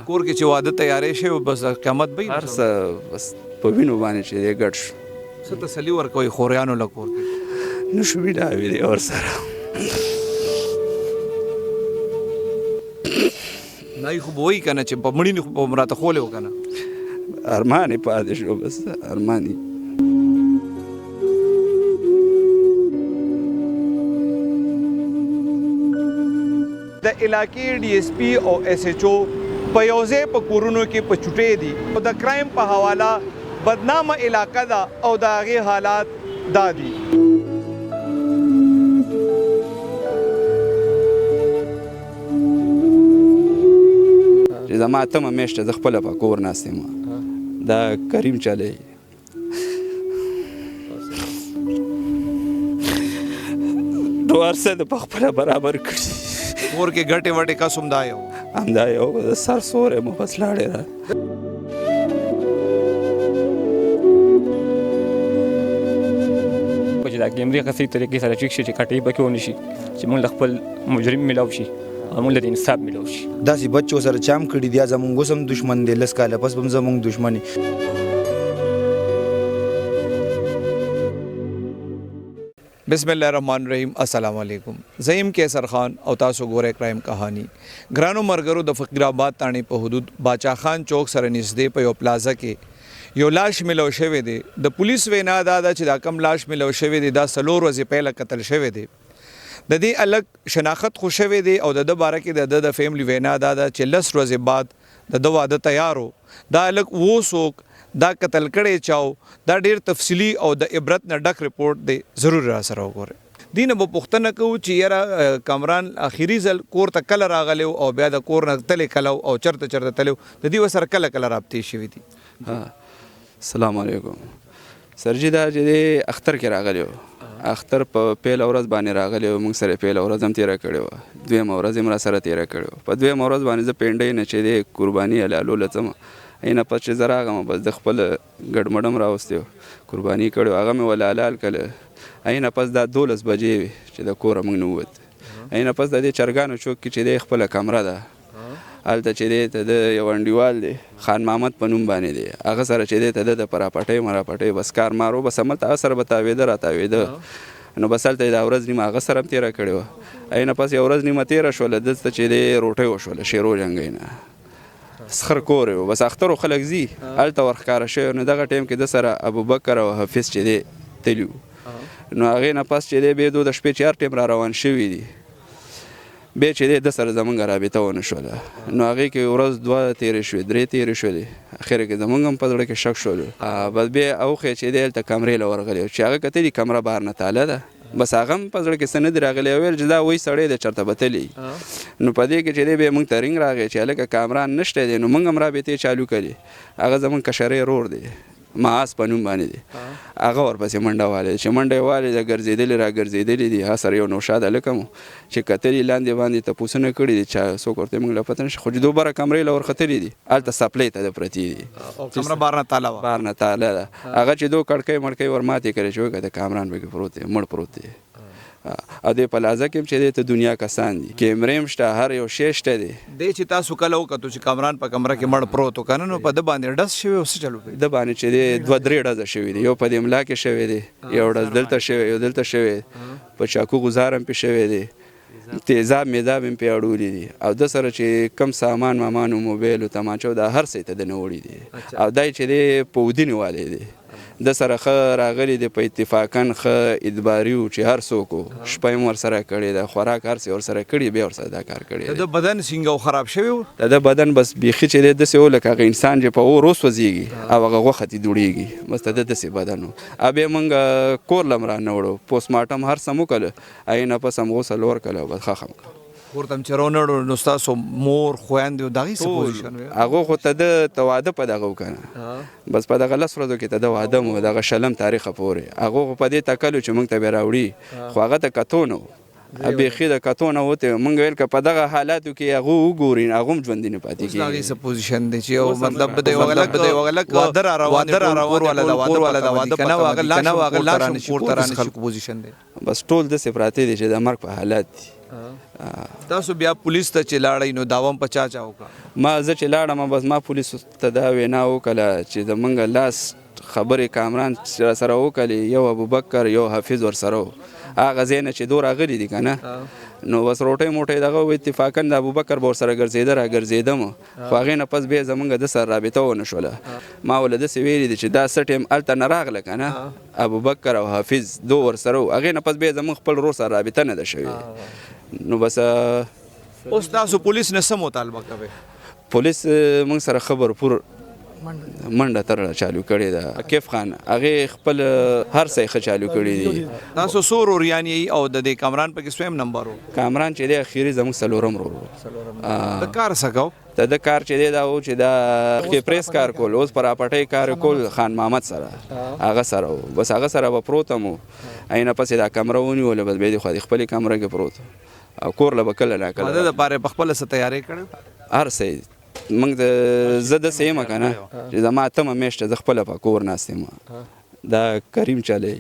کور کې چې واده تیارې شي بس قیامت به هر څه بس په وینو باندې چې دی ګډ شو. څه تسلي ورکوي خوریانو له کور کې؟ نشو ویډاوې دی ورسره نه خو به وایي که نه چې په مړینې خو به راته خولی و که نه ارمان یې پاتې شو بس ارمان یې. د علاقې ډي ایس پي او ایس ایچ او په یو ځای په کورونو کې په چوټۍ دي او د کرایم په حواله بدنامه علاقه ده او د هغې حالات دا دي. چې زما تمه میاشته زه خپله په کور ناست یم دا کریم چلی نو هر څه د په خپله برابر کړي. کور کې ګټې وټې کس هم دا یو همدا یو سر سوری مو بس لاړې را چې دا کیمرې که صحیح طریقې سره چیک شي چې کټۍ پکې ونه شي چې موږ له خپل مجرم میلاو شي او موږ له انصاف میلاو شي. داسې بچو سره چام کړي دي زموږ اوس هم دښمن دی 10 کاله پس به هم زموږ دښمني. بسم الله الرحمن الرحیم. السلام علیکم. زیم کیسر خان او تاسو ګورئ کرایم کہانی. ګرانو مرګرو د فقیرآباد تاڼې په حدود باچا خان چوک سره نږدې په یو پلازه کې یو لاش ملو شوی دی. د پولیس وینا دا ده چې دا کم لاش ملو شوی دی دا 4 ورځې پهله قتل شوی دی. د دې الګ شناخت خو شوی دی او د ده باره کې د فیملی وینا دا ده چې 10 ورځې بعد د واده تیارو دا الګ و څوک دا قتل کړی چاو دا ډیر تفصیلی او د عبرت نه ډک رپورټ دی ضرور را سره وګورئ. دینه به پوښتنه کوو چې یاره کامران اخیری ځل کور ته کله راغلی او بیا د کور نه تللی کله او چرته تللی د دې ورسره کله رابطې شوي دي؟ السلام علیکم. سرجي دا چې دی اختر کې راغلی و اختر په پیله ورځ باندې راغلی و موږ سره پیله ورځ هم تېره کړې وه 2مه ورځ هم را سره تېره کړې وه. په 2مه ورځ باندې زه پینډۍ نه چې دی قرباني حلالو لڅم اینه پس چې زه راغلم بس د خپل ګډمډم راوستی و قرباني کړی و هغه مې ول حلال کړه. اینه پس دا 12 بجې وې چې د کوره موږ نه ووت. اینه پس د دې چرګانو چوک کې چې دی خپله کمره ده هلته چې دی ته د یو انډیوال دی خان محمد په نوم باندې دی هغه سره چې دی ته د پراپټۍ مراپټۍ بس کار مارو بس هملته هغه سره به تاوېده را تاوېده نو بس هلته یې دا ورځ نیمه هغه سره هم تېره کړې وه. اینه پس یو ورځ نیمه تېره شوله دلته چې دی روټۍ وشوله شیرو جنګۍ نه سخر کور و بس اخترو خلک زی هلته ورښکاره شوی نو دغه ټایم کې د سره ابوبکر او حفیظ چې دی تلي وو نو هغې نه پس چې دی بیا د شپې چې هر ټایم را روان شوي دي بیا چې دی د سره زمونږ رابطه ونه شوله نو هغې کې ورځ 2 تېرې شوې 3 تېرې شولې اخره کې زمونږ هم په زړه کې شک شولو بس بیا اوښې چې دی هلته کمرې له ورغلی چې هغه کتلي کمره بهر نه تاله ده بس هغه هم په زړه کې څه نه دي راغلی ویل چې دا وایي سړی دی چېرته به تلي نو په دې کې چې دی بیا موږ ته رینګ راغی چې هلکه کامران نشتی دی نو موږ هم رابطې چالو کړي هغه زموږ کشری رور دی معاذ په نوم باندې دی هغه ورپسې منډه والی چې منډه یې والی ده ګرځېدلي را ګرځېدلي دي هغه سره یو نوشاد هلک هم چې کتلي لاندې باندې تپوسونه کړي دي چا څوک ورته موږ له پته نشي خو چې 2 بره کمرې له ورختلي دي هلته سپلۍ ته د پرتې دي کمره بهر نه تاله وه بهر نه تاله ده هغه چې 2 کړکۍ مړکۍ ور ماتې کړې چې وکړه د کامران پکې پروت دی مړ پروت دی او دې پلازه کې هم چې دی ته دنیا کسان دي کیمرې هم شته هر یو شی شته دی دی چې تاسو کله وکتو چې کامران په کمره کې مړ پروت و که نه نو په ده باندې ډز شوی او څه چلو کوي د باندې چې دی 2-3 ډزه شوي دي یو په دې ملا کې شوی دی یو ډز دلته شوی یو دلته شوی په چاکو غزار هم پې شوی دی تیزاب میزاب هم پې اړولي دي او د سره چې کم سامان مامان و موبایل و تمانچه دا هر څه ته د نه وړي دي او دی چې دی په ودینې والی دی د سره ښه راغلی دی په اتفاقاً ښه ادباري و چې هر څوک و شپه یې ورسره کړې ده خوراک هر څه ورسره کړي بیا ورسره دا کار کړی د بدن سینګه و خراب شوی و د ده بدن بس بیخي چې دی داسې و لکه هغه انسان چې په اور وسوځېږي او هغه غوښه ترې دوړېږي بس د ده داسې بدن و او بیا موږ کور له هم رانه وړو پوسټ مارټم هر څه م وکړه هغې نه پس هم غسل ورکړله او بس ښخ هم کړه کور ته هم چې رانهړو نو ستاسو مور خویندې و د هغې څه پوزیشن و هغه خو ته د واده په دغه و که نه بس په دغه 10 ورځو کې ته د واده مو دغه 2 تاریخه پورې هغه خو په دې تکلو چې موږ ته بیا راوړي خو هغه ته کتو نه و بیخي د کتو نه وته موږ ویل که په دغه حالاتو کې هغه وګوري هغه هم ژوندي نه پاتې کېږي د هغې څه پوزیشن دی چې یو مطلب د یو هلک واده را روان دی کور والا د واده که نه و هغه لاش هم کور ته رانشي پوزیشن دی بس ټول داسې پراته دي چې د مرګ په حالات دي تاسو بیا پولیس ته چې لاړئ نو داوا هم په چا وکړه؟ ما زه چې لاړم بس ما پولیسو ته دا وینا وکړه چې زمونږ لاس خبرې کامران سره وکړلې، یو ابوبکر یو حافظ ورسره و. هغه ځای نه چې دو راغلي دي که نه، نو بس روټۍ موټۍ دغه و اتفاقا د ابوبکر به ورسره ګرځېده را ګرځېدم، خو هغې نه پس بیا زمونږ د سره رابطه ونه شوله. ما ورله داسې ویلي دي چې دا څه ټایم هلته نه راغله که نه، ابوبکر او حافظ دو ورسره و، هغې نه پس بیا زمونږ خپل ورور سره رابطه نه ده شوې. نو بس اوس تاسو پولیس نه څه مطالبه کوئ؟ پولیس موږ سره خبر پور منډه ترړه چالو کړې ده. کیف خان هغې خپل هر څه ښه چالو کړي دي. تاسو څو وروریان یې او د دې کامران پکې څویم نمبر و؟ کامران چې دی اخري زموږ څلورم ورور و. د کار څه کو؟ د کار چې دی دا و چې دا خیپریس کار کول، اوس پر اپټۍ کار کول خان محمد سره، هغه سره و. بس هغه سره به پروت هم و، اینه پسې دا کمره ونیوله، بس بیا د خو د خپلې کمره کې پروت او کور له به کله نا کله واده دپاره په خپله څه تیاری کړې؟ هر څه موږ زه داسې یم که نه چې زما تمه میاشته زه خپله په کور ناست یم. دا کریم چلی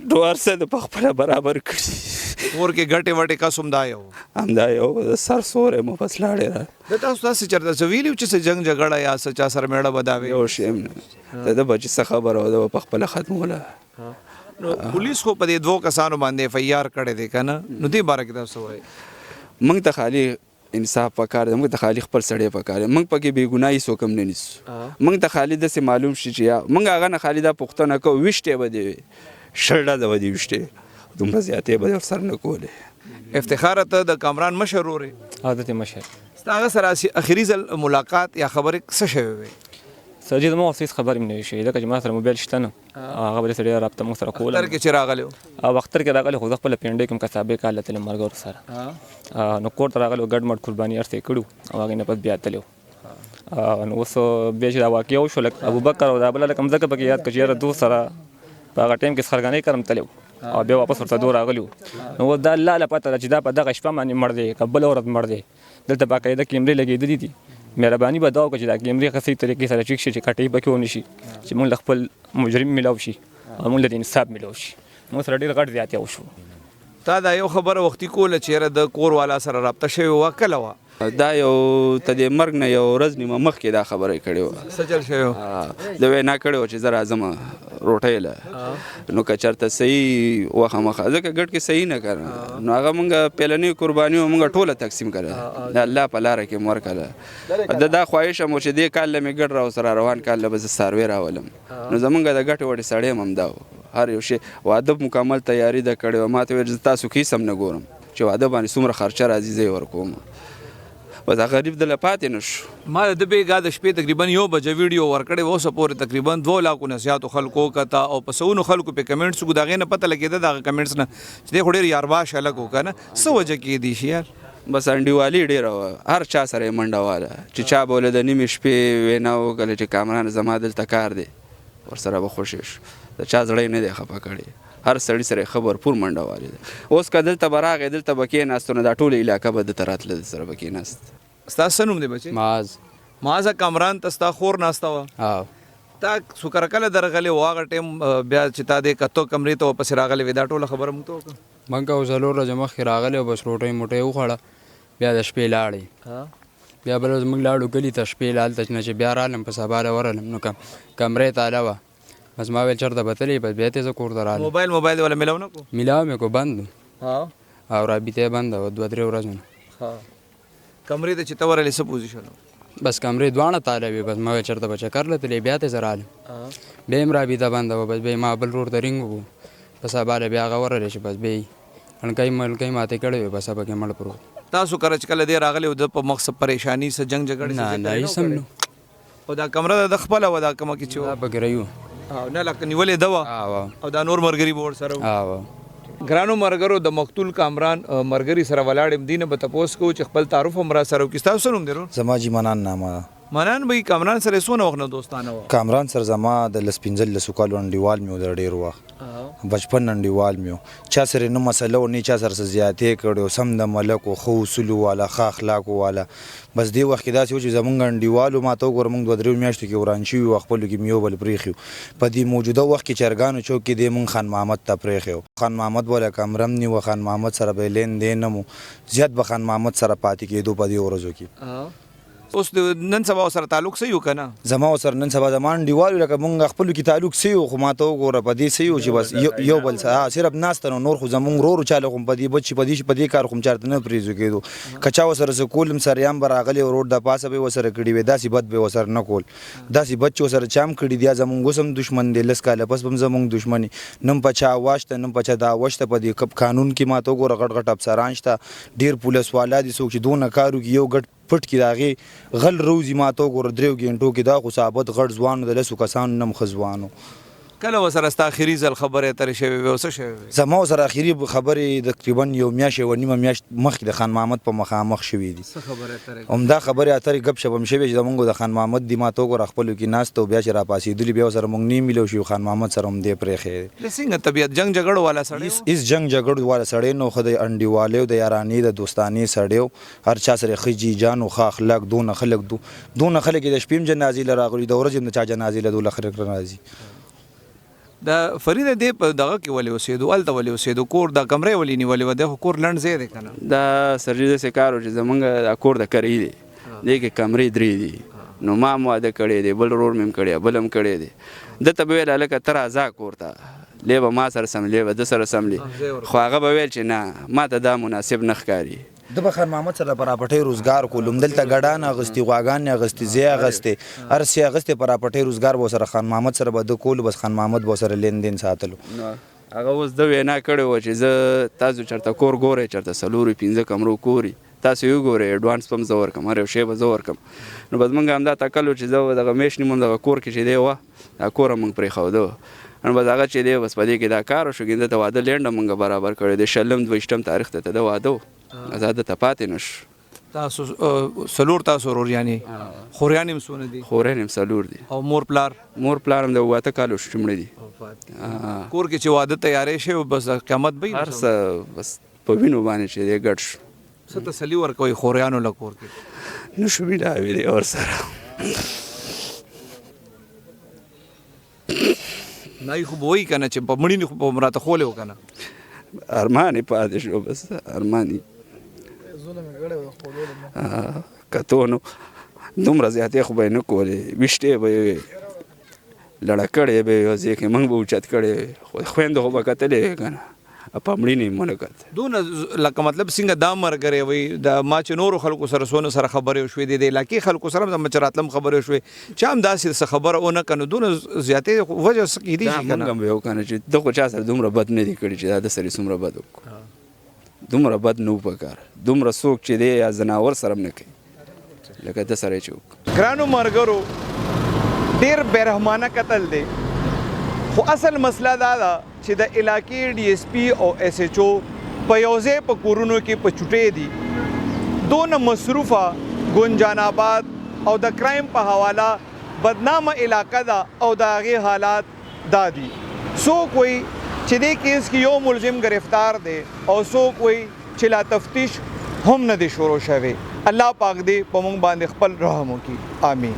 نو هر څه د په خپله برابر کړي. کور کې ګټې وټې کس همدا یو؟ همدا یو سر سوری مو بس لاړې را. د تاسو داسې چېرته څه ویلي وو چې څه جنګ جګړه یا څه چا سره میړه بداوي؟ یو شی هم نه. د بچي څه خبره وه، د به په خپله ختموله. نو پولیس خو په دې دوو کسانو باندې اف ای آر کړی دی که نه، نو دې باره کې تاسو وایي؟ موږ ته خالي انصاف پکار دی، موږ ته خالي خپل سړی پکار دی، موږ پکې بې ګناه هېڅوک هم نه نیسو. موږ ته خالي داسې معلوم شي چې یا موږ هغه نه خالي دا پوښتنه کوو ویشتې به دې وي، شل ډزه به دې ویشتې، دومره زیاتې به دې ورسره نه کولې. افتخاره ته د کامران مشر ورې؟ عادت مشر. ستا هغه سره اخري ځل ملاقات یا خبرې څه شوې وې؟ سرجي زما ورسره هېڅ خبر هم نه وي شوې، ځکه چې ما سره موبایل شته نه، هغه به داسې ډېره رابطه موږ سره کوله. اختر کې چې راغلی و؟ او اختر کې راغلی خو زه خپله پینډۍ کې م کسابې کار له تلم ملګرو سره، نو کور ته راغلی و، ګډ مډ قرباني هر څه یې کړي او هغې نه پس بیا تللی و. نو اوس بیا چې دا واقعه وشوه، لکه ابوبکر او دا بله لکه مځکه پکې یاد کړه چې یاره دوست سره په هغه ټایم کې سخرګانۍ کرم تللی و او بیا واپس ورته دو راغلی و. نو اوس دا الله له پته ده چې دا په دغه شپه باندې مړ دی که بله ورځ مړ دی. دلته باقاعده کیمرې لګېدلي دي. مهرباني به دا وکړه چې دا کیمرې ښه صحیح طریقې سره چیک شي چې کټۍ پکې ونه شي، چې موږ له خپل مجرم میلاو شي او موږ له د انصاف میلاو شي. موږ سره ډېر غټ زیاتیا وشو. تا دا یو خبره وختي کوله چې یاره د کور والا سره رابطه شوې وه، کله وه؟ دا یو ته د مرګ نه یو ورځ نیمه مخکې دا خبره یې کړې وه. څه چل شوی و؟ د وینا کړې وه چې زه راځم روټۍ له، نو که چېرته صحیح وخامخه ځکه ګډ کې صحیح نه کړه، نو هغه مونږ پیلنۍ قرباني وه مونږ ټوله تقسیم کړه، د الله په لاره کې مو ورکړله. د دا خواهش هم و چې دې کال له مې ګډ راوسره روان کال له به زه څاروي راولم، نو زمونږ د ګټې وټې سړی هم همدا و، هر یو شی واده مکمل تیاري ده کړې وه. ما ته ویل تاسو کې هېڅ هم نه ګورم چې واده باندې څومره خرچه راځي زه یې ورکوم. بس هغه غریب دله پاتې نه شو. ما د بېګا د شپې تقریبا 1 بجه ویډیو ورکړې و، اوسه پورې تقریبا 2 لاکو نه زیاتو خلکو وکته او په سونو خلکو په کمنټس وکړو. د هغې نه پته لګېده د هغه کمنټس نه چې دی خو ډېر یارباش هلک و که نه، څه وجه کېدی شي یار؟ بس انډیوالي ډېره وه، هر چا سره یې منډه واله چې چا به ولې د نیمې شپې وینا وکړله چې کامران زما دلته کار دی، ورسره به خوشې شو. د چا زړی نه دی خفه کړی، هر سړي سره یې خبر پور منډه والې ده. اوس که دلته به راغی دلته به کېناستو نو دا ټوله علاقه به دلته راتله، د سره به کېناست. ستا څه نوم دی بچې؟ معاذ. معاذه کامران ته ستا خور ناسته وه؟ تا څو کله کله درغلی و هغه ټایم بیا چې تا دې کتو کمرې ته ورپسې راغلی وې، دا ټوله خبره موږ ته وکړه؟ موږ او څلور ورځې مخکې راغلی او بس روټۍ موټۍ وخوړه، بیا د شپې لاړې، بیا بله ورځ موږ لاړو کلي ته شپې هلته نه چې بیا رالم په سبا له ورغلم، نو کمرې تاله وه، بس ما ویل چېرته به تلې، بس بیا ته زه کور ته رالم. موبایل والا میلاو نه کړو؟ میلاو مې کو بند و او رابطه یې بنده وه 2-3 ورځو نه. کمرې ته چې ته ورغلې څه پوزیشن و؟ بس کمرې دواړه تاله وې، بس ما ویل چېرته به چکر له تلې، بیا ته زه رالم، بیا یې هم رابطه بنده وه، بس بیا ما بل ورور ته رینګ وکړو، په سبا له بیا هغه ورغلی چې بس بیا یې هڼکۍ ملکۍ ماتې کړې وې، بس پکې مړ پروت. تاسو کله چې کله دې راغلی و د په مخ څه پریشاني څه جنګ جګړې نه هېڅ هم نه. او دا کمره د خپله وه دا کومه کې چې دا پکې رهي نه لکه نیولې ده وه او دا نور ملګري به ورسره وو؟ ګرانو ملګرو د مقتول کامران ملګري سره ولاړ یم، دې نه به تپوس کوو چې خپل تعارف هم را سره وکړي. ستاسو څه نوم دی ورور؟ زما جی منان نامه ده. منان به کامران سره سونه وخت نه دوستانه و کامران سر زما د لس 15 کالو انډیوال میو د ډیر وخت بچپن انډیوال میو چا سره نو مسله و نه چا سره زیاتې کړو سم د ملک او خو اصول والا ښه اخلاق والا بس دی وخت دا چې زمونږ انډیوالو ما ته وګورم موږ 2 میاشتو کې ورانشي او خپل کې میو بل پریخیو په دې موجوده وخت کې چرګانو چوک کې د مون خان محمد ته پریخیو خان محمد ولا کمرم نی و خان محمد سره به لین دین مو زیات به خان محمد سره پاتې کېدو په دې ورځو کې اوس نن سبا سره تعلق سي یو کنه زما سره نن سبا زمان دیوالو لکه مونږ خپل کې تعلق سيو خو ما ته وګوره په دې سيو چې بس یو بل صرف ناستنو نور خو زمونږ رورو چاله کوم په دې بچي په دې کار کوم چارته نه پریزو کېدو کچا وسره سکولم سره یم براغلی ورور د پاسه به وسره کړي وې داسې بد به وسره نه کول داسې بچو سره چام کړي دی زمونږ سم دشمن دی لس کاله پس بم زمونږ دشمنی نم پچا واشته نم پچا دا واشته په دې کب قانون کې ما ته وګوره غټ غټ افسران شته ډیر پولیس والا دي څوک چې دونه کارو کې یو غټ پټ کې داغي غل روزي ما ته وګوره 3 غنټو کې دا خو ثابت غټ ځوانو د لسو کسانو نم خزوانو کله وسره ستا اخیری ځل خبره تر شوی و څه شوی زما سره اخیری خبرې تقریبا یو میاشت و نیمه میاشت مخکې د خان محمد په مخامخ شوې دي څه خبره تر همدا خبره اترې غب شپم شوی چې زمونږ د خان محمد دی ما ته وګوره خپل کې ناست او بیا چې را پاسېدلی بیا سره مونږ نیم ملو شو خان محمد سره هم دې پرېخې لسنګ طبيعت جنگ جګړه والا سړی اس جنگ جګړه والا سړی نو خدای انډیوالو د یارانی د دوستانی سړیو هر چا سره خجی جان او خ اخلاق دون خلق د شپیم جنازي لراغلی د ورځې د چا جنازي له دوله خلق راځي دا فرید دې په دغه کې ولې اوسېدو الته ولې اوسېدو کور د کمرې ولې نیولې و د کور لند زیاده کنه دا سرجي د کارو چې زمونږ د کور د کری دی دې کې کمرې درې دي نو ما مواده کړی دی بل رور مم کړی بلم کړی دی د تبویل الکه تر ازا کورته لیبه ما سره سم لیبه د سره سم لی خو هغه به ویل چې نه ما ته دا مناسب نه ښکاري د بخار محمد سره پراپټي روزګار کولم دلته غډان غستی غواګان غستی زی غستی ارسی غستی پراپټي روزګار و سره خان محمد سره بده کول بس خان محمد و سره لین دین ساتلو هغه اوس د وینا کړی و چې زه تاسو چرته کور ګورئ چرته سلوري 15 کمرو کوري تاسو یو ګورئ ایډوانس پم زور کم هر یو شی به زور کم نو بس مونږ هم دا تکلو چې زه دغه میشنې مونږ دغه کور کې چې دی و دا کور مونږ پرې خو دو نو بس هغه چې دی بس په دې کې دا کار شو ګنده ته واده لینډ مونږ برابر کړی دی شلم 22 تاریخ ته د واده آزاد ته پاتې نش تاسو سلور تاسو ورور یعنی خوريان هم سونه دي خورین هم سلور دي او مور پلار هم د واته کالو شمړي دي کور کې چې واده تیارې شي بس قیامت به هر څه بس په وینو باندې چې دی ګډ شو څه تسلی ورکوي خوريانو له کور کې نو شو ویلا ویلې اور سره نه خو وای کنه چې په مړینه خو په مراته خولې وکنه ارمانی پاتې شو بس ارمانی کته نو دومره زیاتې خو به نه کولې وشته به لړا کړې به یو ځکه موږ به اوچت کړې خو خويند خو به کتلې کنه په مړینه مونږ کړ دون لکه مطلب څنګه دا مرګره وي د ما چې نور خلکو سره سونه سره خبرې شوې دي د علاقې خلکو سره د مچراتلم خبرې شوې چې هم داسې خبره ونه کنه دون زیاتې وجه سکی دي کنه موږ یو کنه چې دغه چا سره دومره بد نه دي کړی چې دا د سری څومره بد وکړو دومره بد نو پکار دومره څوک چې دی یا زناور سره نه کوي لکه د سره چوک ګرانو مرګرو ډیر بیرحمانه قتل دی خو اصل مسله دا ده چې د علاقې ډي اس پی او اس ایچ او په یوځای په کورونو کې په چټې دي دونه مصروفه ګنجان آباد او د کرایم په حواله بدنامه علاقه ده او د هغې حالات دا دي څوک وایي چې دې کیس کې یو ملزم گرفتار دی او څوک وایي چې لا تفتیش هم نه دی شروع شوی الله پاک دې په موږ باندې خپل رحم وکړي آمین